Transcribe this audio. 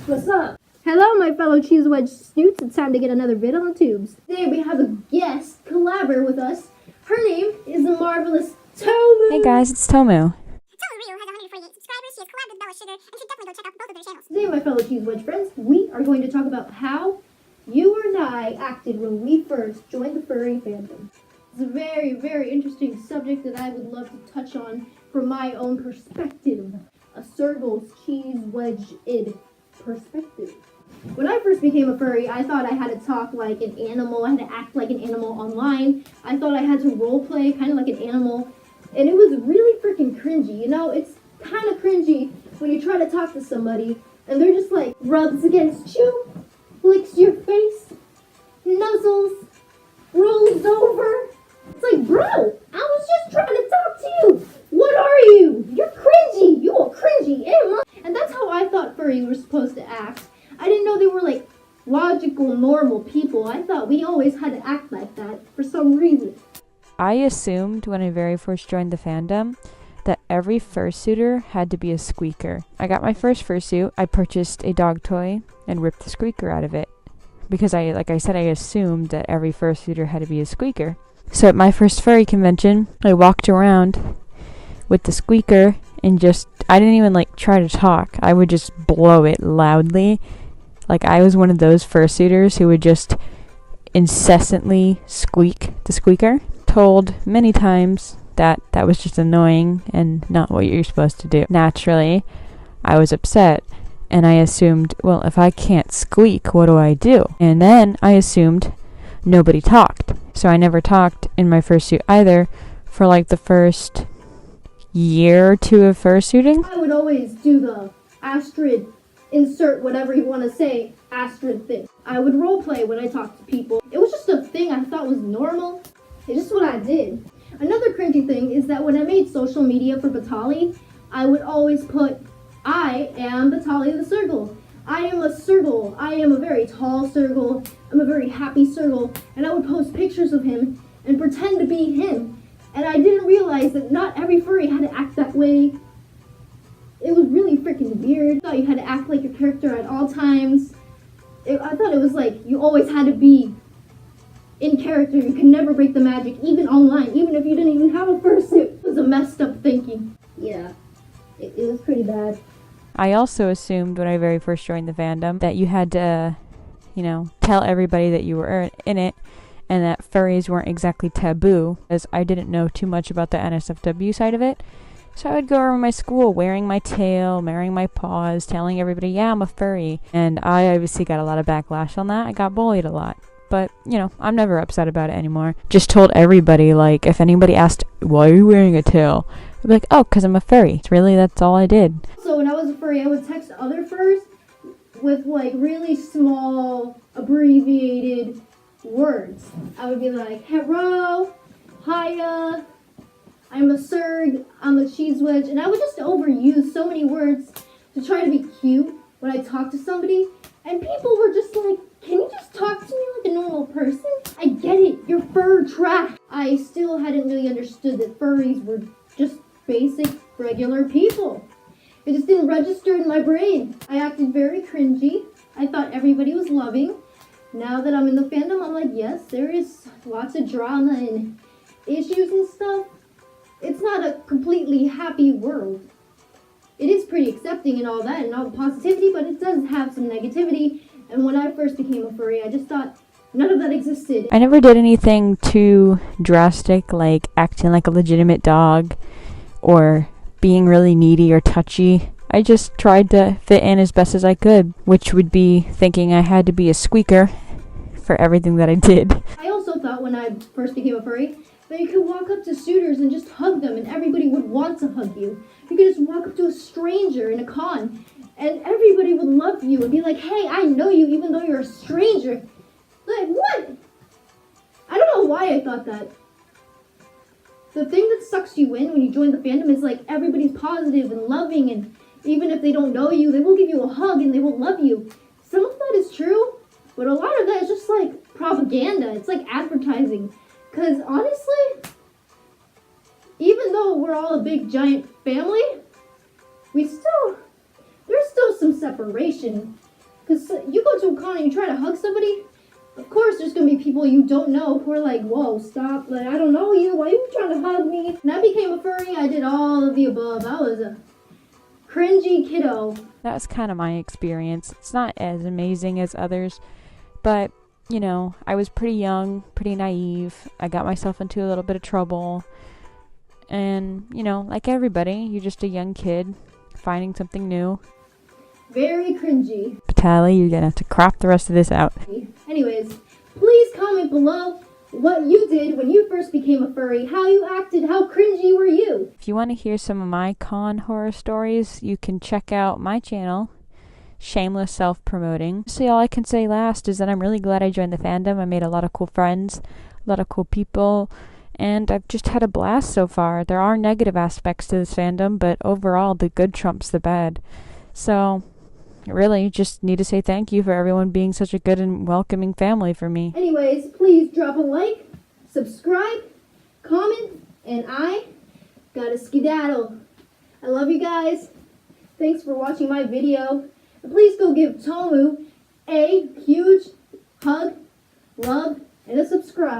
What's up? Hello, my fellow cheese wedge snoots. It's time to get another vid on the tubes. Today we have a guest collaborator with us. Her name is the marvelous Tomu. Hey guys, it's Tomu. Tomu Reau has 148 subscribers. She has collabed with Bella Sugar, and you should definitely go check out both of their channels. Today, my fellow cheese wedge friends, we are going to talk about how you and I acted when we first joined the furry fandom. It's a very, very interesting subject that I would love to touch on from my own perspective. A Sergal's cheese wedge-id perspective. When I first became a furry, I thought I had to talk like an animal. I had to act like an animal online. I thought I had to role play kind of like an animal. And it was really freaking cringy. You know, it's kind of cringy when you try to talk to somebody and they're just like rubs against you, licks your face, nuzzles, rolls over. It's like, bro, I was just trying to talk to you. What are you? You're cringy. You are cringy. And that's how I thought furries were supposed to act. I didn't know they were like logical, normal people. I thought we always had to act like that for some reason. I assumed when I very first joined the fandom that every fursuiter had to be a squeaker. I got my first fursuit, I purchased a dog toy and ripped the squeaker out of it. Because I assumed that every fursuiter had to be a squeaker. So at my first furry convention, I walked around with the squeaker and I didn't even try to talk. I would just blow it loudly. Like I was one of those fursuiters who would just incessantly squeak the squeaker. Told many times that was just annoying and not what you're supposed to do. Naturally, I was upset and I assumed, well, if I can't squeak, what do I do? And then I assumed nobody talked. So I never talked in my fursuit either for the first year or two of fursuiting. I would always do the Astrid, insert whatever you want to say, Astrid thing. I would roleplay when I talked to people. It was just a thing I thought was normal. It's just what I did. Another cringy thing is that when I made social media for Battali, I would always put, I am Battali the Sergal. I am a Sergal. I am a very tall Sergal. I'm a very happy Sergal. And I would post pictures of him and pretend to be him. And I didn't realize that not every furry had to act that way. It was really freaking weird. I thought you had to act like your character at all times. I thought it was like you always had to be in character. You could never break the magic, even online, even if you didn't even have a fursuit. It was a messed up thinking. Yeah, it was pretty bad. I also assumed when I very first joined the fandom that you had to, tell everybody that you were in it and that furries weren't exactly taboo, as I didn't know too much about the NSFW side of it. So I would go around my school wearing my tail, wearing my paws, telling everybody, yeah, I'm a furry. And I obviously got a lot of backlash on that. I got bullied a lot. But, I'm never upset about it anymore. Just told everybody, if anybody asked, why are you wearing a tail? I'd be like, oh, because I'm a furry. Really, that's all I did. So when I was a furry, I would text other furs with, really small, abbreviated words. I would be like, hello, hiya, I'm a Serg, I'm a cheese wedge. And I would just overuse so many words to try to be cute when I talk to somebody. And people were just like, can you just talk to me like a normal person? I get it, you're fur trash. I still hadn't really understood that furries were just basic, regular people. It just didn't register in my brain. I acted very cringy. I thought everybody was loving. Now that I'm in the fandom, I'm like, yes, there is lots of drama and issues and stuff. It's not a completely happy world. It is pretty accepting and all that and all the positivity, but it does have some negativity. And when I first became a furry, I just thought none of that existed. I never did anything too drastic, like acting like a legitimate dog or being really needy or touchy. I just tried to fit in as best as I could, which would be thinking I had to be a squeaker for everything that I did. I also thought when I first became a furry that you could walk up to suitors and just hug them and everybody would want to hug you. You could just walk up to a stranger in a con and everybody would love you and be like, hey, I know you even though you're a stranger. Like, what? I don't know why I thought that. The thing that sucks you in when you join the fandom is everybody's positive and loving, and even if they don't know you, they will give you a hug and they will love you. Some of that is true, but a lot of that is just propaganda. It's advertising. Because honestly, even though we're all a big giant family, there's still some separation. Because you go to a con and you try to hug somebody, of course there's going to be people you don't know who are like, whoa, stop, like, I don't know you, why are you trying to hug me? When I became a furry, I did all of the above. I was a cringy kiddo. That was kind of my experience. It's not as amazing as others, but, you know, I was pretty young, pretty naive. I got myself into a little bit of trouble. And, you know, like everybody, you're just a young kid finding something new. Very cringy. Battali, you're going to have to crop the rest of this out. Anyways, please comment below what you did when you first became a furry, how you acted, how cringy were you? If you want to hear some of my con horror stories, you can check out my channel, Shameless Self-Promoting. So all I can say last is that I'm really glad I joined the fandom. I made a lot of cool friends, a lot of cool people, and I've just had a blast so far. There are negative aspects to this fandom, but overall the good trumps the bad. So really just need to say thank you for everyone being such a good and welcoming family for me. Anyways, please drop a like, subscribe, comment, and I gotta skedaddle. I love you guys. Thanks for watching my video. And please go give Tomu a huge hug, love, and a subscribe.